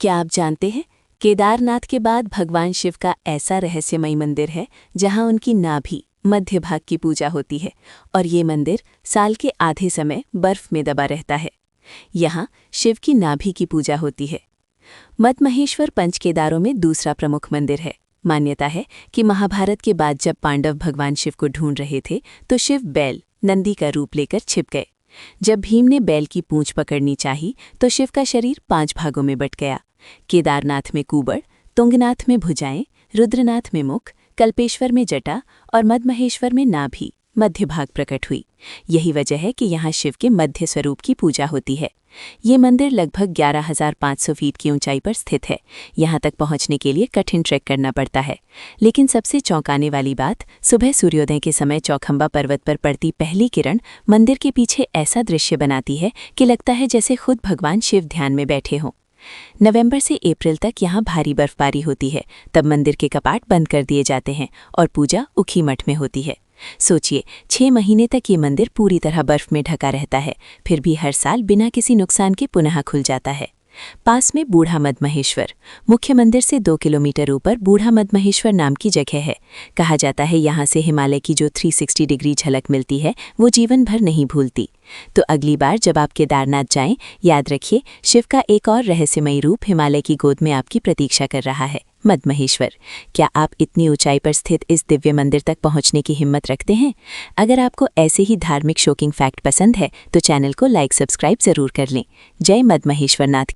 क्या आप जानते हैं, केदारनाथ के बाद भगवान शिव का ऐसा रहस्यमयी मंदिर है जहां उनकी नाभि मध्य भाग की पूजा होती है और ये मंदिर साल के आधे समय बर्फ में दबा रहता है। यहाँ शिव की नाभि की पूजा होती है। मद्महेश्वर पंच केदारों में दूसरा प्रमुख मंदिर है। मान्यता है कि महाभारत के बाद जब पांडव भगवान शिव को ढूंढ रहे थे तो शिव बैल नंदी का रूप लेकर छिप गए। जब भीम ने बैल की पूंछ पकड़नी चाही तो शिव का शरीर 5 भागों में बट गया। केदारनाथ में कुबड़, तुंगनाथ में भुजाएं, रुद्रनाथ में मुख, कल्पेश्वर में जटा और मद्महेश्वर में नाभि मध्य भाग प्रकट हुई। यही वजह है कि यहाँ शिव के मध्य स्वरूप की पूजा होती है। ये मंदिर लगभग 11,500 फीट की ऊंचाई पर स्थित है। यहाँ तक पहुँचने के लिए कठिन ट्रैक करना पड़ता है। लेकिन सबसे चौंकाने वाली बात, सुबह सूर्योदय के समय चौखंबा पर्वत पर पड़ती पहली किरण मंदिर के पीछे ऐसा दृश्य बनाती है कि लगता है जैसे खुद भगवान शिव ध्यान में बैठे हों। नवंबर से अप्रैल तक यहाँ भारी बर्फबारी होती है। तब मंदिर के कपाट बंद कर दिए जाते हैं और पूजा उखी मठ में होती है। सोचिए, 6 महीने तक ये मंदिर पूरी तरह बर्फ में ढका रहता है, फिर भी हर साल बिना किसी नुकसान के पुनः खुल जाता है। पास में बूढ़ा मद्महेश्वर, मुख्य मंदिर से 2 किलोमीटर ऊपर बूढ़ा मद्महेश्वर नाम की जगह है। कहा जाता है यहाँ से हिमालय की जो 360 डिग्री झलक मिलती है वो जीवन भर नहीं भूलती। तो अगली बार जब आप केदारनाथ जाएं, याद रखिए शिव का एक और रहस्यमयी रूप हिमालय की गोद में आपकी प्रतीक्षा कर रहा है, मद्महेश्वर। क्या आप इतनी ऊंचाई पर स्थित इस दिव्य मंदिर तक पहुंचने की हिम्मत रखते हैं? अगर आपको ऐसे ही धार्मिक शॉकिंग फैक्ट पसंद है तो चैनल को लाइक सब्सक्राइब जरूर कर लें। जय मद्महेश्वर नाथ।